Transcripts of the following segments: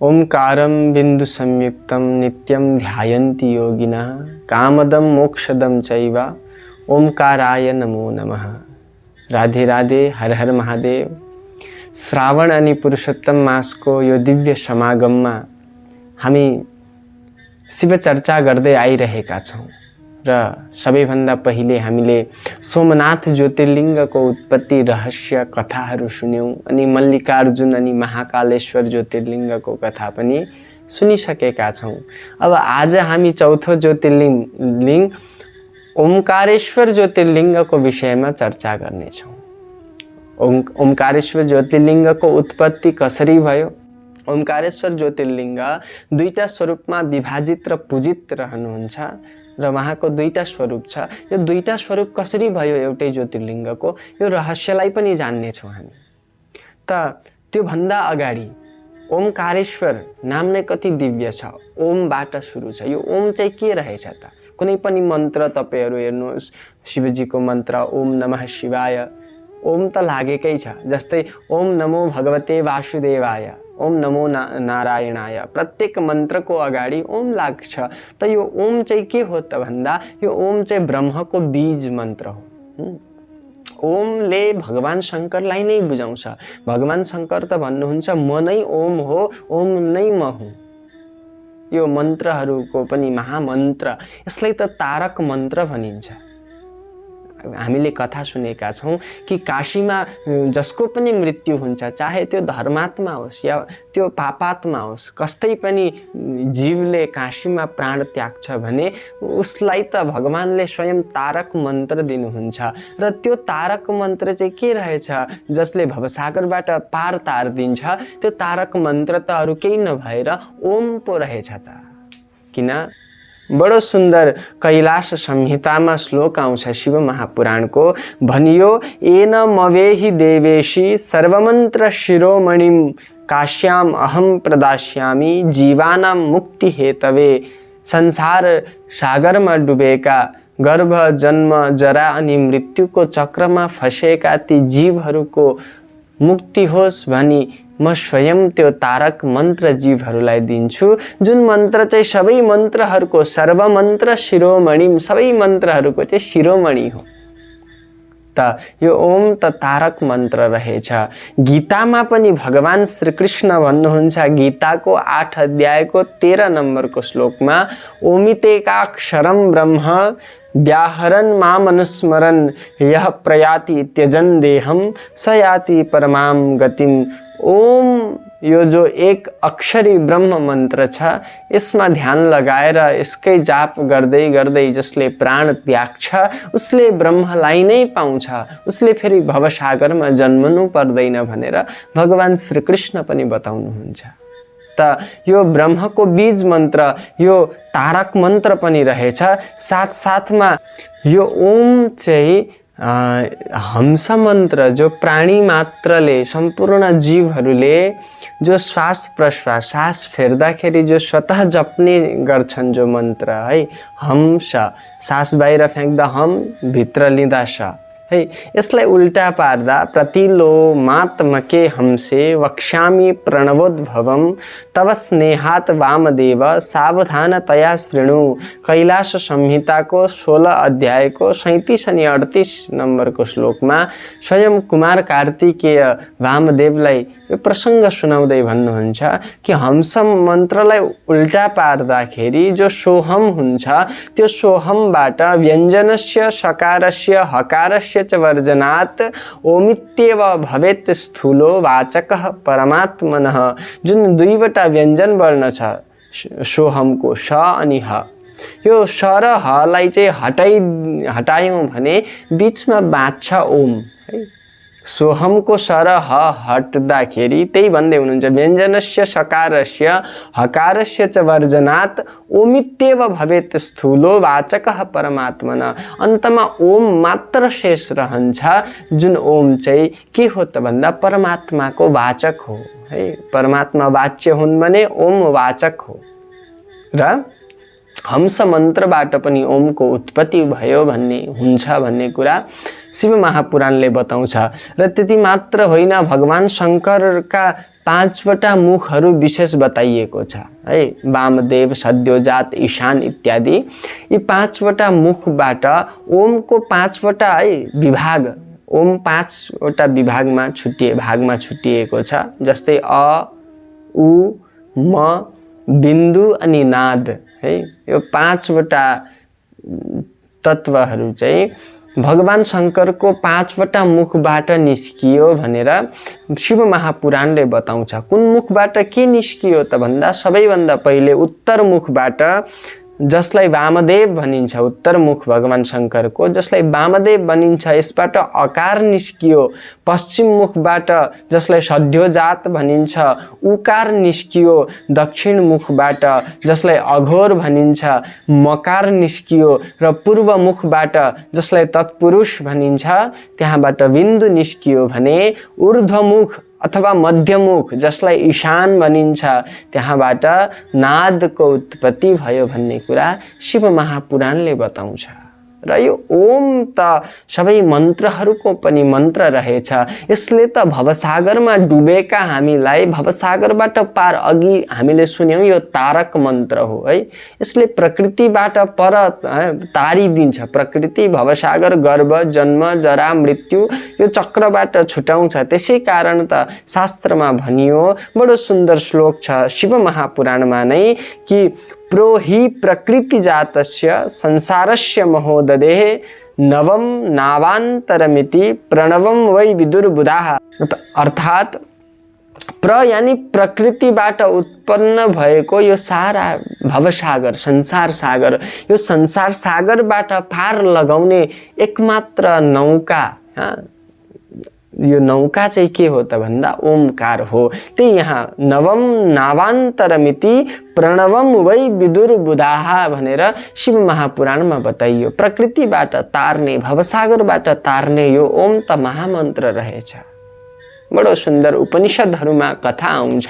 ओंकारं बिंदु संयुक्तं नित्यं ध्यायन्ति योगिनः कामदं मोक्षदं चैव ओंकाराय नमो नमः। राधे राधे, हर हर महादेव। श्रावण अनि पुरुषोत्तम मासको यो दिव्य समागममा हामी शिव चर्चा गर्दै आइरहेका छौं र सबैभन्दा पहिले हामीले सोमनाथ ज्योतिर्लिङ्गको उत्पत्ति रहस्य कथाहरू सुन्यौं अनि मल्लिकार्जुन अनि महाकालेश्वर ज्योतिर्लिङ्गको कथा पनि सुनिसकेका छौं। अब आज हामी चौथो ज्योतिर्लिङ्ग ओमकारेश्वर ज्योतिर्लिङ्गको विषयमा चर्चा गर्नेछौं। ओमकारेश्वर ज्योतिर्लिङ्गको उत्पत्ति कसरी भयो? ओमकारेश्वर ज्योतिर्लिङ्ग दुईटा स्वरूपमा विभाजित र पूजित रहनुहुन्छ र उहाँको दुईटा स्वरूप छ। यो दुईटा स्वरूप कसरी भयो एउटै ज्योतिर्लिङ्गको, यो रहस्यलाई पनि जान्नेछौँ हामी। त त्यो भन्दा अगाडि ओमकारेश्वर नाम नै कति दिव्य छ। ओमबाट सुरु छ। यो ओम चाहिँ के रहेछ त? कुनै पनि मन्त्र तपाईहरु हेर्नुहोस्, शिवजीको मन्त्र ओम नमः शिवाय, ओम त लागेकै छ। जस्तै ओम नमो भगवते वासुदेवाय, ओम नमो नारायणाय, प्रत्येक मन्त्रको अगाडि ओम लाग्छ। त यो ओम चाहिँ के हो त भन्दा यो ओम चाहिँ ब्रह्मको बीज मन्त्र हो। ओमले भगवान शंकरलाई नै बुझाउँछ। भगवान शंकर त भन्नुहुन्छ म नै ओम हो, ओम नै म हुँ। यो मन्त्रहरूको पनि महामन्त्र, यसलाई त तारक मन्त्र भनिन्छ। हामीले कथा सुनेका छौं कि काशीमा जसको पनि मृत्यु हुन्छ, चाहे त्यो धर्मात्मा होस् या त्यो पापात्मा होस्, कस्तै पनि जीवले काशीमा प्राण त्याग्छ भने उसलाई त भगवानले स्वयं तारक मन्त्र दिनुहुन्छ र त्यो तारक मन्त्र चाहिँ के रहेछ? जसले भवसागरबाट पार तार्दिन्छ। त्यो तारक मन्त्र त अरु केही नभएर ओम पो रहेछ त। किन? बडो सुन्दर कैलाश संहितामा श्लोक आउँछ शिव महापुराणको, भनियो एन मवेहि देवेशी सर्वमन्त्र शिरोमणिम काश्याम अहम प्रदास्यामि जीवानां मुक्ति हेतवे। संसार सागरमा डुबेका, गर्भ जन्म जरा अनि मृत्युको चक्रमा फसेका ती जीवहरूको मुक्ति होस् भनी म स्वयं त्यो तारक मन्त्र जीवहरूलाई दिन्छु, जुन मन्त्र चाहिँ सबै मन्त्रहरूको सर्वमन्त्र शिरोमणि, सबै मन्त्रहरूको चाहिँ शिरोमणि हो। त यो ओम त तारक मन्त्र रहेछ। गीतामा पनि भगवान श्रीकृष्ण भन्नुहुन्छ, गीताको 8 अध्यायको 13 नम्बरको श्लोकमा, ओमितेकाक्षरं ब्रह्म व्याहरन् मामनुस्मरन् यः प्रयाति त्यजन् देहं स याति परमां गतिम्। ओम यो जो एक अक्षरी ब्रह्म मन्त्र छ, यसमा ध्यान लगाएर यसकै जाप गर्दै गर्दै जसले प्राण त्याग्छ उसले ब्रह्मलाई नै पाउँछ, उसले फेरि भवसागरमा जन्मनु पर्दैन भनेर भगवान श्रीकृष्ण पनि बताउनुहुन्छ। त यो ब्रह्मको बीज मन्त्र, यो तारक मन्त्र पनि रहेछ। साथसाथमा यो ओम चाहिँ हंस मन्त्र, जो प्राणी मात्रले, सम्पूर्ण जीवहरूले जो श्वास प्रश्वास, सास फेर्दाखेरि जो स्वतः जप्ने गर्छन् जो मन्त्र है, हंस, सास बाहिर फ्याँक्दा हम, भित्र लिँदा स है, यसलाई उल्टा पार्दा प्रतिलोमात्मके हंसे वक्ष्यामि प्रणवोद्भवं तव स्नेहात् वामदेव सावधानतया शृणु। कैलाश संहिताको 16 अध्यायको 37 अनि 38 नम्बरको श्लोकमा स्वयं कुमार कार्तिकेय वामदेवलाई यो प्रसङ्ग सुनाउँदै भन्नुहुन्छ कि हंस मन्त्रलाई उल्टा पार्दाखेरि जो सोहम हुन्छ, त्यो सोहमबाट व्यञ्जनस्य सकारस्य हकारस्य च वर्जनात् ओमित्येव भवेत् स्थूलो वाचकः परमात्मनः। जुन दुईवटा व्यञ्जन वर्ण छ सोहमको, स अनि ह, यो स र हलाई चाहिँ हटायौं भने बीचमा बाँच्छ ओम है। सोहमको स र ह हट्दाखेरि त्यही भन्दै हुनुहुन्छ, व्यञ्जनस्य सकारस्य हकारस्य च वर्जनात् ओमित्येव भवेत् स्थूलो वाचकः परमात्मन। अन्तमा ओम मात्र शेष रहन्छ, जुन ओम चाहिँ के हो त भन्दा परमात्माको वाचक हो है। परमात्मा वाच्य हुन् भने ओम वाचक हो। र हंस मन्त्रबाट पनि ओमको उत्पत्ति भयो भन्ने हुन्छ भन्ने कुरा शिव महापुराणले बताउँछ। र त्यति मात्र होइन, भगवान शङ्करका 5वटा मुखहरू विशेष बताइएको छ है। वामदेव, सद्योजात, ईशान इत्यादि। यी 5वटा मुखबाट ओमको 5वटा है विभाग, ओम 5वटा भागमा छुटिएको छ। जस्तै अ, उ, म, बिन्दु अनि नाद है। यो 5वटा तत्त्वहरू चाहिँ भगवान शङ्करको 5वटा मुखबाट निस्कियो भनेर शिव महापुराणले बताउँछ। कुन मुखबाट के निस्कियो त भन्दा सबैभन्दा पहिले उत्तर मुखबाट, जसलाई वामदेव भनिन्छ, उत्तर मुख भगवान शङ्करको, जसलाई वामदेव भनिन्छ, यसबाट अकार निस्कियो। पश्चिम मुखबाट, जसलाई सद्योजात भनिन्छ, उकार निस्कियो। दक्षिण मुखबाट, जसलाई अघोर भनिन्छ, मकार निस्कियो। र पूर्व मुखबाट, जसलाई तत्पुरुष भनिन्छ, त्यहाँबाट बिन्दु निस्कियो भने ऊर्ध्वमुख अथवा मध्यमुख, जसलाई ईशान भनिन्छ, त्यहाँबाट नादको उत्पत्ति भयो भन्ने कुरा शिव महापुराणले बताउँछ। र यो ओम त सबै मन्त्रहरूको पनि मन्त्र रहेछ। यसले त भवसागरमा डुबेका हामीलाई भवसागरबाट पार, अघि हामीले सुन्यौँ यो तारक मन्त्र हो है। यसले प्रकृतिबाट पर तारिदिन्छ। प्रकृति, भवसागर, गर्भ, जन्म, जरा, मृत्यु यो चक्रबाट छुटाउँछ। त्यसै कारण त शास्त्रमा भनियो, बडो सुन्दर श्लोक छ शिव महापुराणमा नै कि प्रो हि प्रकृति जातस्य संसारस्य महोददेः नवम नावान्तरमिति प्रणवम वै विदुर्बुधाः। अर्थात प्र यानी प्रकृतिबाट उत्पन्न भएको यो सारा भवसागर, संसार सागर, यो संसार सागरबाट पार लगाउने एकमात्र नौका, यो नौका चाहिँ के हो त भन्दा ओमकार हो। त्यही यहाँ नवम नावान्तरमिति प्रणवम वै विदुर्बुधाः भनेर शिव महापुराणमा बताइयो। प्रकृतिबाट तार्ने, भवसागरबाट तार्ने यो ओम त महामन्त्र रहेछ। बडो सुन्दर उपनिषदहरूमा कथा आउँछ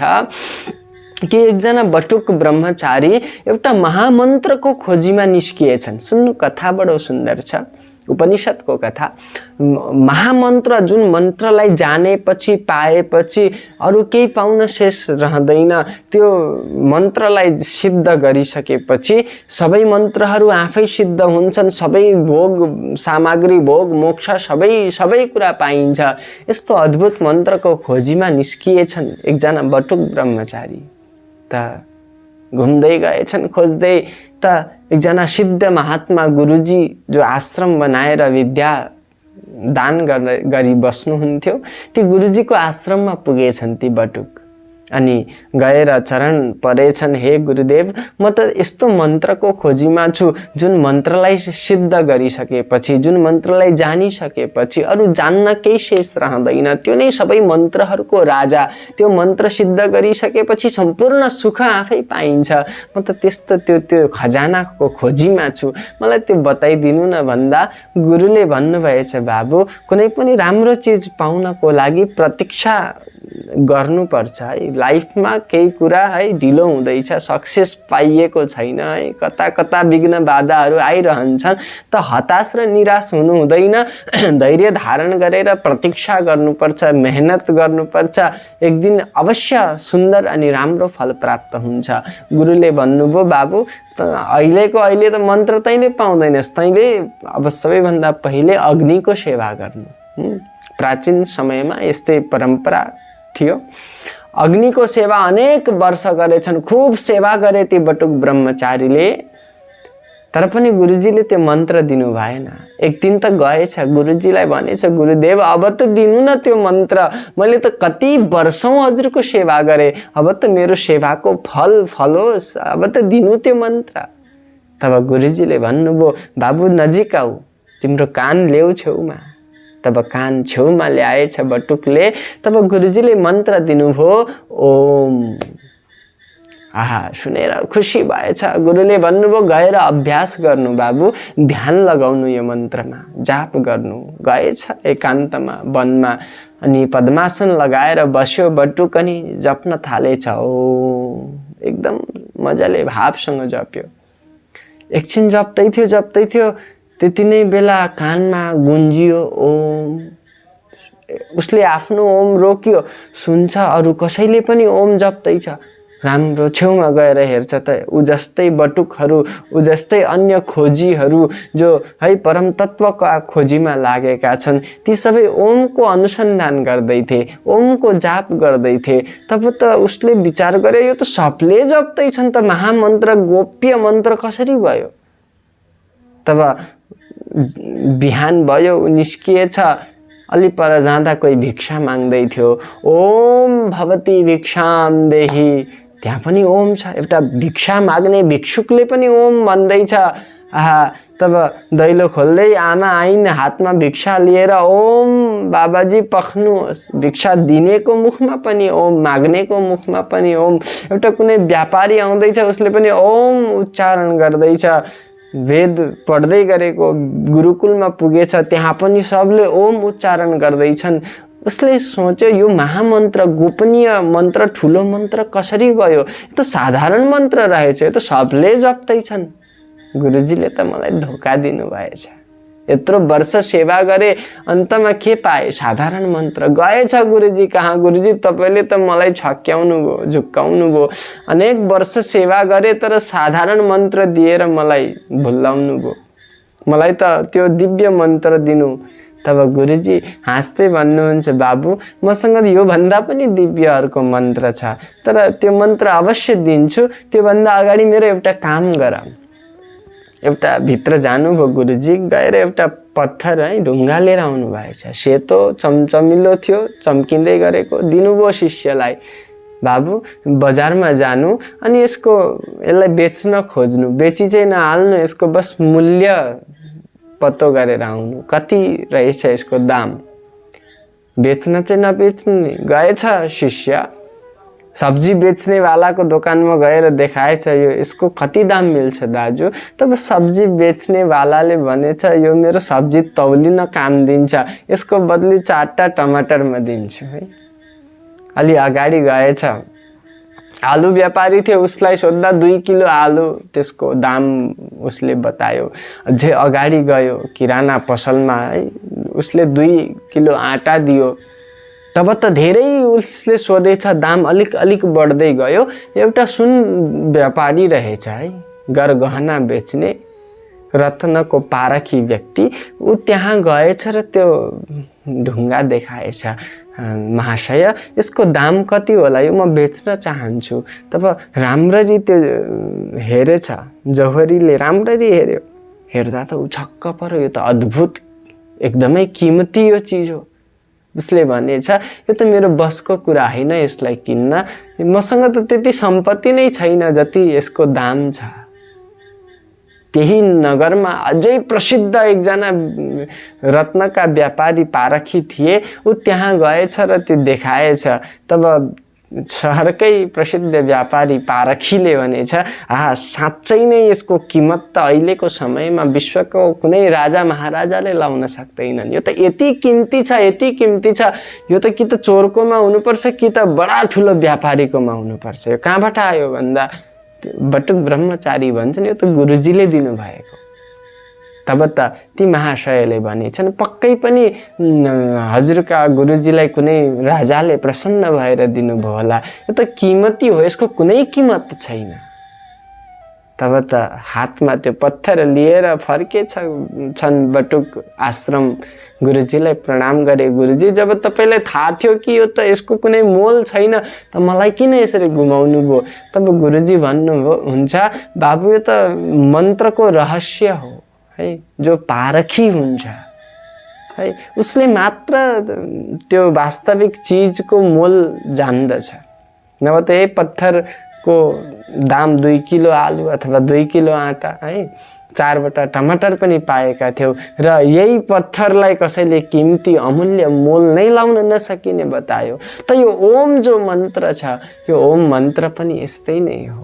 कि एकजना बटुक ब्रह्मचारी एउटा महामन्त्रको खोजीमा निस्किएछन्। सुन्नु, कथा बडो सुन्दर छ, उपनिषदको कथा। महामन्त्र, जुन मन्त्रलाई जानेपछि, पाएपछि अरू केही पाउन शेष रहँदैन। त्यो मन्त्रलाई सिद्ध गरिसकेपछि सबै मन्त्रहरू आफै सिद्ध हुन्छन्। सबै भोग सामग्री, भोग मोक्ष सबै कुरा पाइन्छ। यस्तो अद्भुत मन्त्रको खोजीमा निस्किएछन् एकजना बटुक ब्रह्मचारी। त घुम्दै गएछन्, खोज्दै त एकजना सिद्ध महात्मा गुरुजी जो आश्रम बनाएर विद्या दान गरी बस्नुहुन्थ्यो, ती गुरुजीको आश्रममा पुगेछन् ती बटुक। अनि गएर चरण परेछन्, हे गुरुदेव, म त यस्तो मन्त्रको खोजीमा छु जुन मन्त्रलाई सिद्ध गरिसकेपछि, जुन मन्त्रलाई जानिसकेपछि अरू जान्न केही शेष रहँदैन। त्यो नै सबै मन्त्रहरूको राजा। त्यो मन्त्र सिद्ध गरिसकेपछि सम्पूर्ण सुख आफै पाइन्छ। म त त्यस्तो त्यो खजानाको खोजीमा छु, मलाई त्यो बताइदिनु न भन्दा गुरुले भन्नुभएछ, बाबु, कुनै पनि राम्रो चिज पाउनको लागि प्रतीक्षा गर्नुपर्छ है। लाइफमा केही कुरा है ढिलो हुँदैछ, सक्सेस पाइएको छैन है, कता कता विघ्न बाधाहरू आइरहन्छन्, त हताश र निराश हुनु हुँदैन। धैर्य धारण गरेर प्रतीक्षा गर्नुपर्छ, मेहनत गर्नुपर्छ। एक दिन अवश्य सुन्दर अनि राम्रो फल प्राप्त हुन्छ। गुरुले भन्नुभयो, बाबु, अहिले त मन्त्र तैँले पाउँदैनस्, तैँले अब सबैभन्दा पहिले अग्निको सेवा गर्नु। प्राचीन समयमा यस्तै परम्परा थियो। अग्निको सेवा अनेक वर्ष गरेछन्, खूब सेवा गरे ती बटुक ब्रह्मचारीले। तर पनि गुरुजीले त्यो मन्त्र दिनु भएन। एक दिन त गएछ, गुरुजीलाई भनेछ, गुरुदेव, अब त दिनु न त्यो मन्त्र, मैले त कति वर्षौं हजुरको सेवा गरेँ, अब त मेरो सेवाको फल फलोस्, अब त दिनु त्यो मन्त्र। तब गुरुजीले भन्नुभयो, बाबु, नजिक आऊ, तिम्रो कान ल्याऊ छेउमा। तब कान छेउमा ल्याएछ बटुकले। तब गुरुजीले मन्त्र दिनुभयो, ओम। आहा, सुनेर खुसी भएछ। गुरुले भन्नुभयो, गएर अभ्यास गर्नु बाबु, ध्यान लगाउनु यो मन्त्रमा, जाप गर्नु। गएछ एकान्तमा, वनमा, अनि पद्मासन लगाएर बस्यो बटुक अनि जप्न थालेछ। ओ, एकदम मजाले भावसँग जप्यो। एकछिन जप्दै थियो त्यति नै बेला कानमा गुन्जियो ओम। उसले आफ्नो ओम रोक्यो, सुन्छ अरू कसैले पनि ओम जप्दैछ। राम्रो छेउमा गएर हेर्छ त ऊ जस्तै बटुकहरू, ऊ जस्तै अन्य खोजीहरू जो है परम तत्त्वका खोजीमा लागेका छन्, ती सबै ओमको अनुसन्धान गर्दैथे, ओमको जाप गर्दैथे। तब त उसले विचार गरे यो त सबले जप्दैछन् त, महामन्त्र गोप्य मन्त्र कसरी भयो। तब बिहान भयो, ऊ निस्किएछ। अलि पर जाँदा कोही भिक्षा माग्दै थियो। ओम भवती भिक्षाम देही, त्यहाँ पनि ओम छ। एउटा भिक्षा माग्ने भिक्षुकले पनि ओम भन्दैछ। आहा, तब दैलो खोल्दै आमा आइन् हातमा भिक्षा लिएर। ओम बाबाजी पख्नुहोस्। भिक्षा दिनेको मुखमा पनि ओम, माग्नेको मुखमा पनि ओम। एउटा कुनै व्यापारी आउँदैछ, उसले पनि ओम उच्चारण गर्दैछ। वेद पढ्दै गरेको गुरुकुलमा पुगेछ, त्यहाँ पनि सबले ओम उच्चारण गर्दैछन्। उसले सोच्यो यो महामन्त्र, गोपनीय मन्त्र, ठुलो मन्त्र कसरी भयो। यो त साधारण मन्त्र रहेछ, यो त सबले जप्दैछन्। गुरुजीले त मलाई धोका दिनुभएछ। यत्रो वर्ष सेवा गरे, अन्तमा के पाए, साधारण मन्त्र। गएछ गुरुजी कहाँ। गुरुजी तपाईँले त मलाई छक्याउनु भयो, झुक्काउनु भयो। अनेक वर्ष सेवा गरे तर साधारण मन्त्र दिएर मलाई भुलाउनु भयो। मलाई त त्यो दिव्य मन्त्र दिनु। तब गुरुजी हाँस्दै भन्नुहुन्छ, बाबु मसँग यो भन्दा पनि दिव्य अर्को मन्त्र छ, तर त्यो मन्त्र अवश्य दिन्छु। त्योभन्दा अगाडि मेरो एउटा काम गर। एउटा भित्र जानुभयो गुरुजी, गएर एउटा पत्थर है ढुङ्गा लिएर आउनु भएछ। सेतो चम्चमिलो थियो, चम्किँदै गरेको। दिनुभयो शिष्यलाई। बाबु बजारमा जानु अनि यसलाई बेच्न खोज्नु, बेची चाहिँ नहाल्नु, यसको बस मूल्य पत्तो गरेर आउनु, कति रहेछ यसको दाम। बेच्न चाहिँ नबेच्नु नि। गएछ शिष्य, सब्जी बेच्ने वालाको दोकानमा गएर देखाएछ, यो यसको कति दाम मिल्छ दाजु। तब सब्जी बेच्ने वालाले भनेछ, यो मेरो सब्जी तौलिन काम दिन्छ, यसको बदली 4टा टमाटर म दिन्छु है। अलि अगाडि गएछ, आलु व्यापारी थियो, उसलाई सोद्धा 2 किलो आलु, त्यसको दाम उसले बतायो। अझै अगाडि गयो किराना पसलमा है, उसले 2 किलो आटा दियो। तब त धेरै उसले सोधेछ, दाम अलिक अलिक बढ्दै गयो। एउटा सुन व्यापारी रहेछ है, गरगहना बेच्ने, रत्नको पारखी व्यक्ति। ऊ त्यहाँ गएछ र त्यो ढुङ्गा देखाएछ। महाशय यसको दाम कति होला, यो म बेच्न चाहन्छु। तब राम्ररी त्यो हेरेछ, जौहरीले राम्ररी हेर्यो। हेर्दा त ऊ छक्क पर्यो, यो त अद्भुत एकदमै कीमती यो चिज हो। उसले भनेछ, यो त मेरो बसको कुरा होइन यसलाई किन्न, मसँग त त्यति सम्पत्ति नै छैन जति यसको दाम छ। त्यही नगरमा अझै प्रसिद्ध एकजना रत्नका व्यापारी पारखी थिए। ऊ त्यहाँ गएछ र त्यो देखाएछ। तब शहरकै प्रसिद्ध व्यापारी पारखीले भनेछ, आहा साँच्चै नै यसको कीमत त अहिलेको समयमा विश्वको कुनै राजा महाराजाले लाउन सक्दैनन्। यो त यति कीमती छ, यति कीमती छ, यो त कि त चोरकोमा हुनुपर्छ कि त बडा ठुलो व्यापारीकोमा हुनुपर्छ। यो कहाँबाट आयो भन्दा बटुक ब्रह्मचारी भन्छन्, यो त गुरुजीले दिनुभएको। तब त ती महाशयले भनेछन्, पक्कै पनि हजुरका गुरुजीलाई कुनै राजाले प्रसन्न भएर दिनुभयो होला, यो त कीमती हो, यसको कुनै कीमत छैन। तब त हातमा त्यो पत्थर लिएर फर्केछन् बटुक आश्रम। गुरुजीलाई प्रणाम गरे। गुरुजी जब तपाईलाई थाहा थियो कि यो त यसको कुनै मोल छैन त मलाई किन यसरी घुमाउनु भयो। तब गुरुजी भन्नुभयो, हुन्छ बाबु यो त मन्त्रको रहस्य हो है, जो पारखी हुन्छ है उसले मात्र त्यो वास्तविक चीजको मोल जान्दछ। नभए त यही पत्थरको दाम 2 किलो आलु अथवा 2 किलो आटा है, 4वटा टमाटर पनि पाएका थियौ र यही पत्थरलाई कसैले कीमती अमूल्य मोल नै लाउन नसकिने बतायो। त यो ओम जो मन्त्र छ, यो ओम मन्त्र पनि यस्तै नै हो।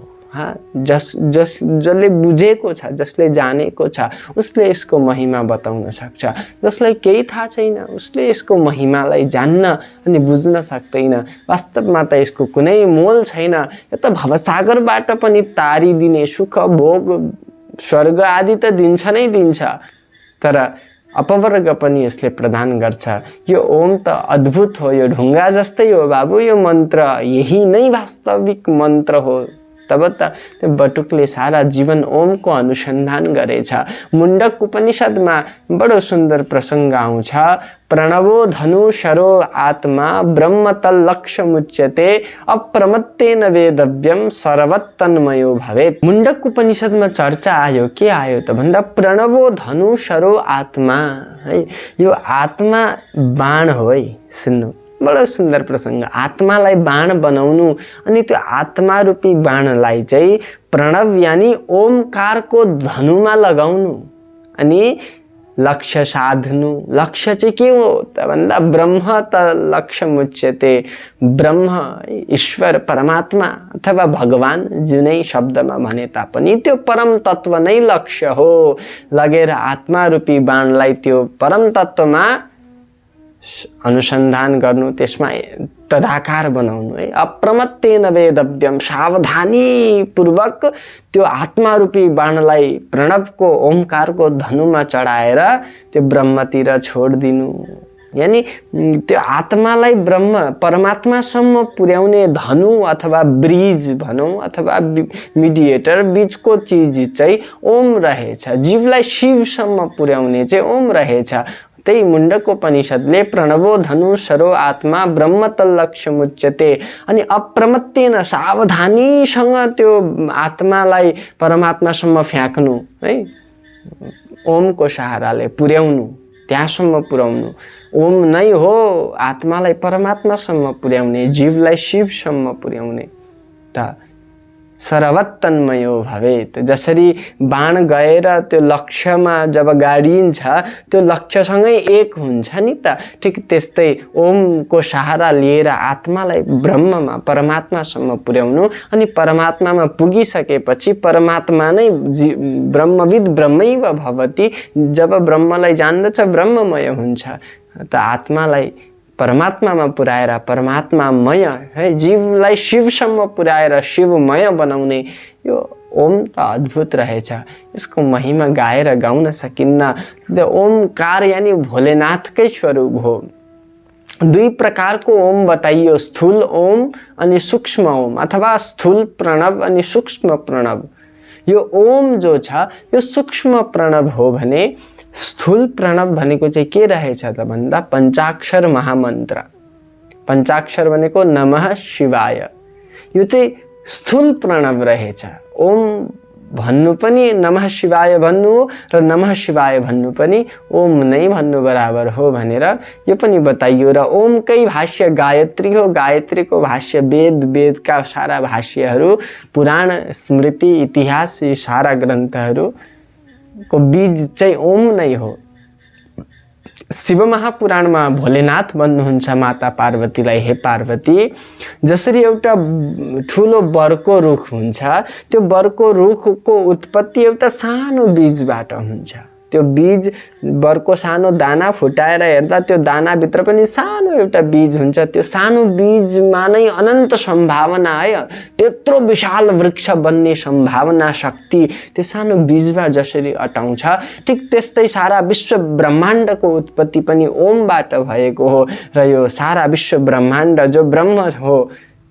जसले बुझेको छ, जसले जानेको छ, उसले यसको महिमा बताउन सक्छ। जसलाई केही थाहा छैन उसले यसको महिमालाई जान्न अनि बुझ्न सक्दैन। वास्तवमा त यसको कुनै मोल छैन। यो त भवसागरबाट पनि तारिदिने सुख भोग स्वर्ग आदि त दिन्छ नै दिन्छ, तर अपवर्ग पनि यसले प्रदान गर्छ। यो ओम त अद्भुत हो, यो ढुङ्गा जस्तै हो बाबु, यो मन्त्र यही नै वास्तविक मन्त्र हो। तब त त्यो बटुकले सारा जीवन ओमको अनुसन्धान गरेछ। मुण्डक उपनिषदमा बडो सुन्दर प्रसङ्ग आउँछ, प्रणवो धनु शरो आत्मा ब्रह्म तल्लक्ष्यमुच्यते अप्रमत्तेन वेदव्यम सर्वतन्मयो भवेत्। मुण्डक उपनिषदमा चर्चा आयो, के आयो त भन्दा प्रणवो धनु शरो आत्मा है, यो आत्मा बाण हो है। सुन्नु, बडो सुन्दर प्रसङ्ग, आत्मालाई बाण बनाउनु अनि त्यो आत्मा रूपी बाणलाई चाहिँ प्रणव यानि ओमकारको धनुमा लगाउनु अनि लक्ष्य साध्नु। लक्ष्य चाहिँ के हो त भन्दा ब्रह्म त लक्ष्य मुच्यते, ब्रह्म ईश्वर परमात्मा अथवा भगवान जुनै शब्दमा भने तापनि त्यो परम तत्व नै लक्ष्य हो। लगेर आत्मा रूपी बाणलाई त्यो परम तत्वमा अनुसन्धान गर्नु, त्यसमा तदाकार बनाउनु है। अप्रमत्तेन वेदव्यम, सावधानी पूर्वक त्यो आत्मा रूपी बाणलाई प्रणवको ओमकारको धनुमा चढाएर त्यो ब्रह्मतिर छोडिदिनु। यानी त्यो आत्मालाई ब्रह्म परमात्मासम्म पुर्याउने धनु अथवा ब्रिज भनौँ अथवा मिडिएटर बीचको चिज चाहिँ ओम रहेछ। जीवलाई शिवसम्म पुर्याउने चाहिँ ओम रहेछ। त्यही मुण्डकोपनिषदले प्रणवो धनु शरो आत्मा ब्रह्म तल्लक्ष्यमुच्यते अनि अप्रमत्तेन, सावधानीसँग त्यो आत्मालाई परमात्मासम्म फ्याँक्नु है, ओमको सहाराले पुर्याउनु, त्यहाँसम्म पुर्याउनु। ओम नै हो आत्मालाई परमात्मासम्म पुर्याउने, जीवलाई शिवसम्म पुर्याउने। त सर्वतन्मयो भवेत्, जसरी बाण गएर त्यो लक्ष्यमा जब गाडिन्छ त्यो लक्ष्यसँगै एक हुन्छ नि त, ठिक त्यस्तै ओमको सहारा लिएर आत्मालाई ब्रह्ममा परमात्मासम्म पुर्याउनु अनि परमात्मामा पुगिसकेपछि परमात्मा नै ब्रह्मविद ब्रह्मैव भवति। जब ब्रह्मलाई जान्दछ ब्रह्ममय हुन्छ। त आत्मालाई परमात्मामा पुर्याएर परमात्मामय है, जीवलाई शिवसम्म पुर्याएर शिवमय बनाउने यो ओम त अद्भुत रहेछ। यसको महिमा गाएर गाउन सकिन्न। द ओमकार यानी भोलेनाथकै स्वरूप हो। दुई प्रकारको ओम बताइयो, स्थूल ओम अनि सूक्ष्म ओम अथवा स्थूल प्रणव अनि सूक्ष्म प्रणव। यो ओम जो छ यो सूक्ष्म प्रणव हो भने स्थूल प्रणव भनेको चाहिँ के रहेछ त भन्दा पञ्चाक्षर महामन्त्र। पञ्चाक्षर भनेको नमः शिवाय, यो चाहिँ स्थूल प्रणव रहेछ। ओम भन्नु पनि नमः शिवाय भन्नु हो र नमः शिवाय भन्नु पनि ओम नै भन्नु बराबर हो भनेर यो पनि बताइयो। र ओमकै भाष्य गायत्री हो, गायत्रीको भाष्य वेद, वेदका सारा भाष्यहरू, पुराण स्मृति इतिहास यी सारा ग्रन्थहरू को बीज चाहिँ ओम नै हो। शिव महापुराणमा भोलेनाथ भन्नुहुन्छ माता पार्वतीलाई, हे पार्वती, जसरी एउटा ठुलो बरको रुख हुन्छ, त्यो बरको रुखको उत्पत्ति एउटा सानो बीजबाट हुन्छ। त्यो बीज बरको सानो दाना फुटाएर हेर्दा त्यो दानाभित्र पनि सानो एउटा बीज हुन्छ। त्यो सानो बीजमा नै अनन्त सम्भावना है, त्यत्रो विशाल वृक्ष बन्ने सम्भावना शक्ति त्यो सानो बीजमा जसरी अटाउँछ, ठिक त्यस्तै सारा विश्व ब्रह्माण्डको उत्पत्ति पनि ओमबाट भएको हो। र यो सारा विश्व ब्रह्माण्ड जो ब्रह्म हो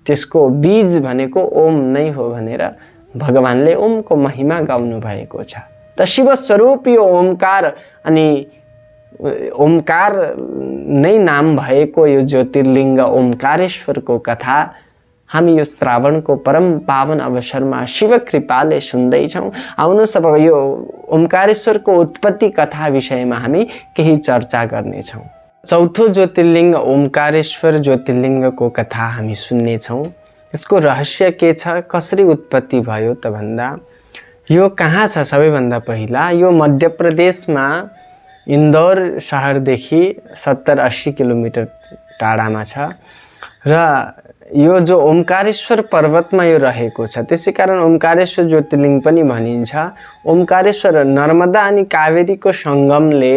त्यसको बीज भनेको ओम नै हो भनेर भगवानले ओमको महिमा गाउनु भएको छ। त शिव स्वरूप यो ओमकार अनि ओमकार नै नाम भएको यो ज्योतिर्लिङ्ग ओमकारेश्वरको कथा हामी यो श्रावणको परम पावन अवसरमा शिव कृपाले सुन्दैछौँ। आउनुहोस् अब यो ओमकारेश्वरको उत्पत्ति कथा विषयमा हामी केही चर्चा गर्नेछौँ। चौथो ज्योतिर्लिङ्ग ओमकारेश्वर ज्योतिर्लिङ्गको कथा हामी सुन्नेछौँ। यसको रहस्य के छ, कसरी उत्पत्ति भयो त भन्दा यो कहाँ छ सबैभन्दा पहिला यो मध्य प्रदेशमा इन्दौर शहरदेखि 70-80 किलोमिटर टाढामा छ र यो जो ओमकारेश्वर पर्वतमा यो रहेको छ, त्यसै कारण ओमकारेश्वर ज्योतिर्लिङ्ग पनि भनिन्छ। ओमकारेश्वर नर्मदा अनि कावेरीको सङ्गमले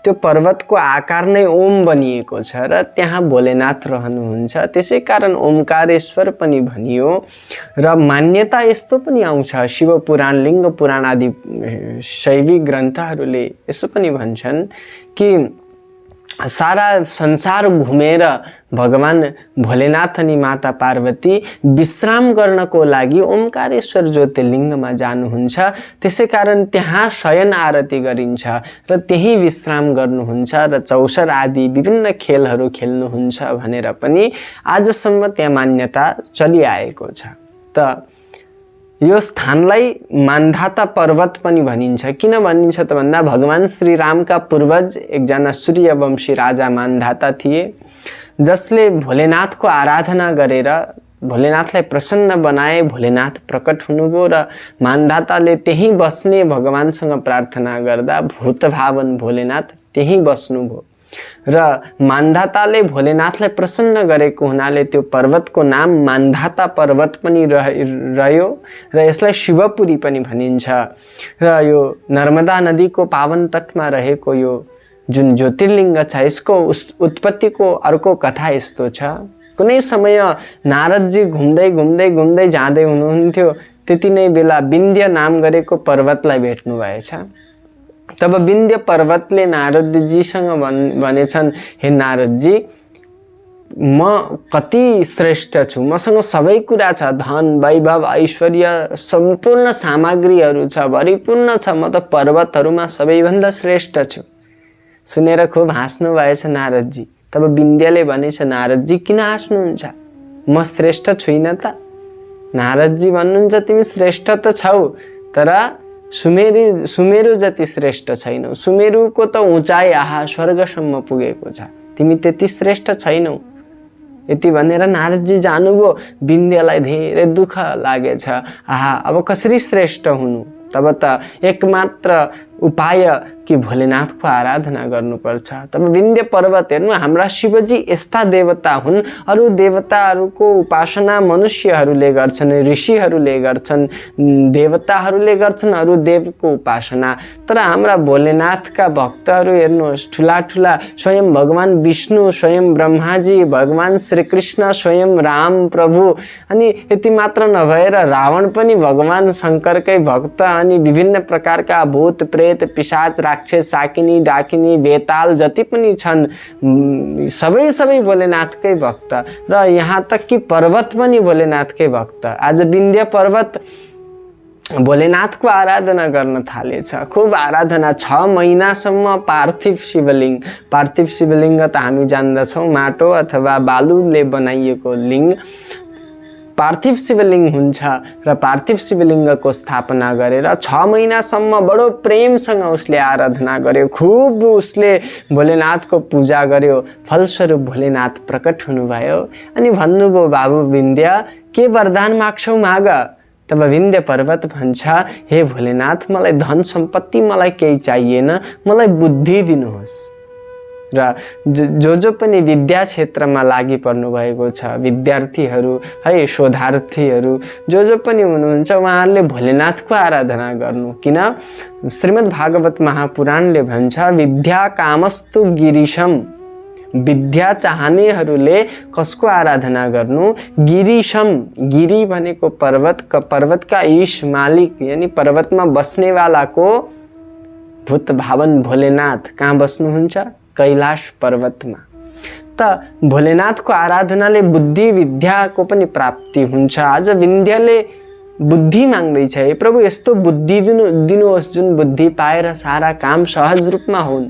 त्यो पर्वतको आकार नै ओम बनिएको छ र त्यहाँ भोलेनाथ रहनुहुन्छ। त्यसै कारण ओमकारेश्वर पनि भनियो। र मान्यता यस्तो पनि आउँछ, शिव पुराण, लिङ्ग पुराण आदि शैवी ग्रन्थहरूले यसो पनि भन्छन् कि सारा संसार घुमेर भगवान भोलेनाथ अनि माता पार्वती विश्राम गर्नको लागि ओमकारेश्वर ज्योतिर्लिङ्गमा जानुहुन्छ। त्यसै कारण त्यहाँ शयन आरती गरिन्छ र त्यही विश्राम गर्नुहुन्छ र चौसर आदि विभिन्न खेलहरू खेल्नुहुन्छ भनेर पनि आजसम्म त्यहाँ मान्यता चलिआएको छ। त यो स्थानलाई मान्धाता पर्वत पनि भनिन्छ। किन भनिन्छ त भन्दा भगवान श्री रामका पूर्वज एकजना सूर्यवंशी राजा मान्धाता थिए, जसले भोलेनाथको आराधना गरेर भोलेनाथलाई प्रसन्न बनाए। भोलेनाथ प्रकट हुनुभयो र मान्धाताले त्यहीँ बस्ने भगवानसँग प्रार्थना गर्दा भूतभावन भोलेनाथ त्यहीँ बस्नुभयो र मान्धाताले भोलेनाथलाई प्रसन्न गरेको हुनाले त्यो पर्वतको नाम मान्धाता पर्वत पनि रह्यो र यसलाई शिवपुरी पनि भनिन्छ। र यो नर्मदा नदीको पावन तटमा रहेको यो जुन ज्योतिर्लिङ्ग छ, यसको उत्पत्तिको अर्को कथा यस्तो छ। कुनै समय नारदजी घुम्दै घुम्दै घुम्दै जाँदै हुनुहुन्थ्यो, त्यति नै बेला विन्ध्य नाम गरेको पर्वतलाई भेट्नु भएछ। तब विन्ध्य पर्वतले नारदजीसँग भनेछन्, हे नारदजी, म कति श्रेष्ठ छु, मसँग सबै कुरा छ, धन वैभव ऐश्वर्य सम्पूर्ण सामग्रीहरू छ, भरिपूर्ण छ, म त पर्वतहरूमा सबैभन्दा श्रेष्ठ छु। सुनेर खुब हाँस्नु भएछ नारदजी। तब विन्ध्यले भनेछ, नारदजी किन हाँस्नुहुन्छ, म श्रेष्ठ छुइनँ त? नारदजी भन्नुहुन्छ, तिमी श्रेष्ठ त छौ, तर सुमेरु जति श्रेष्ठ छैनौ। सुमेरुको त उचाइ आहा स्वर्गसम्म पुगेको छ, तिमी त्यति श्रेष्ठ छैनौ। यति भनेर नारदजी जानुभयो। विन्ध्यलाई धेरै दुःख लागेछ, आहा अब कसरी श्रेष्ठ हुनु? तब त एकमात्र उपाय कि भोलेनाथको आराधना गर्नुपर्छ। तब विन्ध्य पर्वत हेर्नु, हाम्रा शिवजी यस्ता देवता हुन्, अरू देवताहरूको उपासना मनुष्यहरूले गर्छन्, ऋषिहरूले गर्छन्, देवताहरूले गर्छन् अरू देवको उपासना। तर हाम्रा भोलेनाथका भक्तहरू हेर्नुहोस्, ठुला ठुला स्वयं भगवान विष्णु, स्वयं ब्रह्माजी, भगवान श्रीकृष्ण, स्वयं राम प्रभु, अनि यति मात्र नभएर रावण पनि भगवान शङ्करकै भक्त, अनि विभिन्न प्रकारका भूत प्रेत पिशाच राक्षस साकिनी डाकिनी बेताल जति पनि छन्, सबै भोलेनाथकै भक्त। र यहाँ तक कि पर्वत पनि भोलेनाथकै भक्त। आज विन्ध्य पर्वत भोलेनाथको आराधना गर्न थालेछ। खूब आराधना, 6 महिनासम्म पार्थिव शिवलिङ्ग त हामी जान्दछौँ, माटो अथवा बालुले बनाइएको लिङ्ग पार्थिव शिवलिङ्ग हुन्छ। र पार्थिव शिवलिङ्गको स्थापना गरेर 6 महिनासम्म बडो प्रेमसँग उसले आराधना गर्यो, खुब उसले भोलेनाथको पूजा गर्यो। फलस्वरूप भोलेनाथ प्रकट हुनुभयो अनि भन्नुभयो, बाबु विन्ध्य, के वरदान माग्छौ माग। तब विन्ध्य पर्वत भन्छ, हे भोलेनाथ, मलाई धन सम्पत्ति मलाई केही चाहिएन, मलाई बुद्धि दिनुहोस्। र जो पनि विद्या क्षेत्रमा लागि पर्नु भएको छ, विद्यार्थीहरू है, शोधार्थीहरू जो पनि हुनुहुन्छ, उहाँहरूले भोलेनाथको आराधना गर्नु। किन? श्रीमद् भागवत महापुराणले भन्छ, विद्या कामस्तु गिरीशम, विद्या चाहनेहरूले कसको आराधना गर्नु? गिरीशम। गिरी भनेको पर्वतका ईश मालिक, यानी पर्वतमा बस्नेवालाको भूतभावन भोलेनाथ कहाँ बस्नुहुन्छ? कैलाश पर्वतमा। त भोलेनाथको आराधनाले बुद्धि विद्याको पनि प्राप्ति हुन्छ। आज विन्ध्यले बुद्धि माग्दैछ, हे प्रभु यस्तो बुद्धि दिनुहोस् जुन बुद्धि पाएर सारा काम सहज रूपमा हुन्।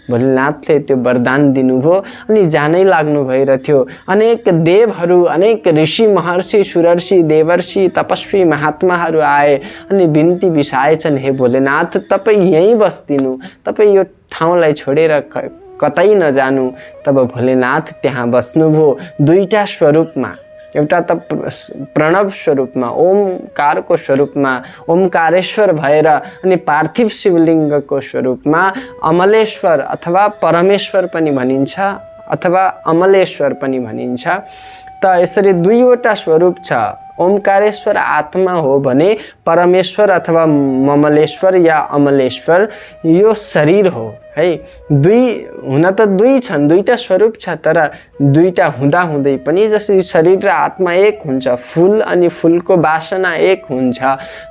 भोलेनाथले त्यो वरदान दिनुभयो अनि जानै लाग्नु भइरहेथ्यो। अनेक देवहरू, अनेक ऋषि महर्षि सुरर्षि देवर्षि तपस्वी महात्माहरू आए अनि बिन्ती बिसाएछन्, हे भोलेनाथ, तपाईँ यहीँ बस्दिनु, तपाईँ यो ठाउँलाई छोडेर कतै नजानु। तब भोलेनाथ त्यहाँ बस्नुभयो दुईटा स्वरूपमा, एउटा त प्रणव स्वरूपमा, ओमकारको स्वरूपमा, ओमकारेश्वर भएर, अनि पार्थिव शिवलिङ्गको स्वरूपमा अमलेश्वर अथवा परमेश्वर पनि भनिन्छ अथवा अमलेश्वर पनि भनिन्छ। त यसरी दुईवटा स्वरूप छ, ओमकारेश्वर आत्मा हो भने परमेश्वर अथवा ममलेश्वर या अमलेश्वर यो शरीर हो है। हुन त दुई छन्, दुईटा स्वरूप छ, तर दुईटा हुँदा हुँदै पनि जसरी शरीर र आत्मा एक हुन्छ, फूल अनि फूलको वासना एक हुन्छ,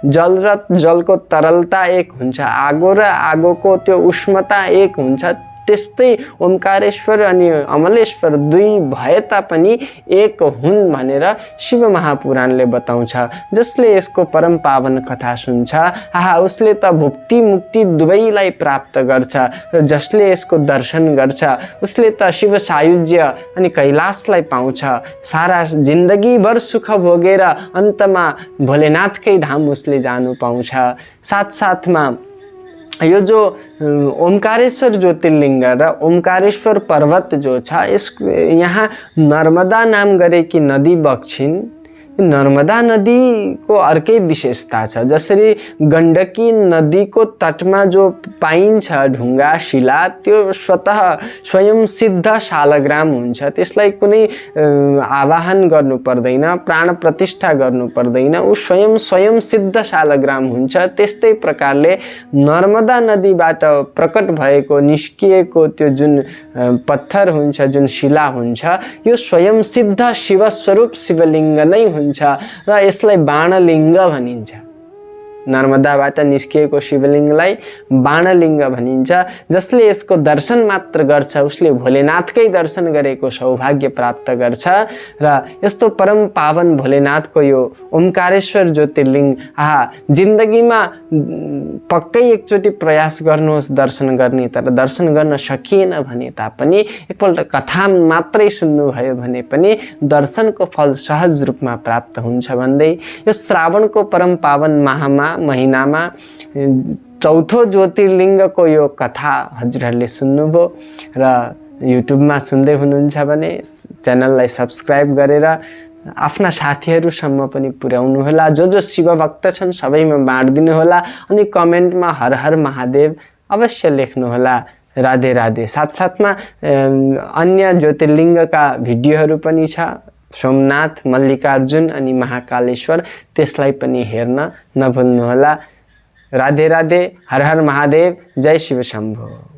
जल र जलको तरलता एक हुन्छ, आगो र आगोको त्यो उष्णता एक हुन्छ, त्यस्तै ओमकारेश्वर अनि अमलेश्वर दुई भए तापनि एक हुन् भनेर शिव महापुराणले बताउँछ। जसले यसको परम पावन कथा सुन्छ उसले त भुक्ति मुक्ति दुवैलाई प्राप्त गर्छ र जसले यसको दर्शन गर्छ उसले त शिव सायुज्य अनि कैलाशलाई पाउँछ। सारा जिन्दगीभर सुख भोगेर अन्तमा भोलेनाथकै धाम उसले जानु पाउँछ। साथसाथमा यो जो ओमकारेश्वर ज्योतिर्लिङ्ग र ओमकारेश्वर पर्वत जो छ, यस यहाँ नर्मदा नाम गरेकी नदी बग्छिन्। नर्मदा नदीको अर्कै विशेषता छ। जसरी गण्डकी नदीको तटमा जो पाइन्छ ढुङ्गा शिला, त्यो स्वयं सिद्ध शालग्राम हुन्छ। त्यसलाई कुनै आवाहन गर्नु पर्दैन, प्राण प्रतिष्ठा गर्नु पर्दैन, ऊ स्वयं सिद्ध शालग्राम हुन्छ। त्यस्तै प्रकारले नर्मदा नदीबाट प्रकट भएको निस्किएको त्यो जुन पत्थर हुन्छ, जुन शिला हुन्छ, यो स्वयं सिद्ध शिवस्वरूप शिवलिङ्ग नै हुन्छ र यसलाई बाणलिङ्ग भनिन्छ। नर्मदाबाट निस्किएको शिवलिङ्गलाई बाणलिङ्ग भनिन्छ। जसले यसको दर्शन मात्र गर्छ उसले भोलेनाथकै दर्शन गरेको सौभाग्य प्राप्त गर्छ। र यस्तो परम पावन भोलेनाथको यो ओमकारेश्वर ज्योतिर्लिङ्ग जिन्दगीमा पक्कै एकचोटि प्रयास गर्नुहोस् दर्शन गर्ने। तर दर्शन गर्न सकिएन भने तापनि एकपल्ट कथा मात्रै सुन्नुभयो भने पनि दर्शनको फल सहज रूपमा प्राप्त हुन्छ भन्दै यो श्रावणको परम पावन महिनामा चौथो ज्योतिर्लिङ्गको यो कथा हजुरहरूले सुन्नुभयो र युट्युबमा सुन्दै हुनुहुन्छ भने च्यानललाई सब्स्क्राइब गरेर आफ्ना साथीहरूसम्म पनि पुर्याउनु होला। जो शिव भक्त छन् सबैमा बाँडिदिनु होला अनि कमेन्टमा हर हर महादेव अवश्य लेख्नु होला। राधे राधे। साथसाथमा अन्य ज्योतिर्लिङ्गका भिडियोहरू पनि छ, सोमनाथ, मल्लिकार्जुन अनि महाकालेश्वर, त्यसलाई पनि हेर्न नभुल्नुहोला। राधे राधे। हर हर महादेव। जय शिव शम्भो।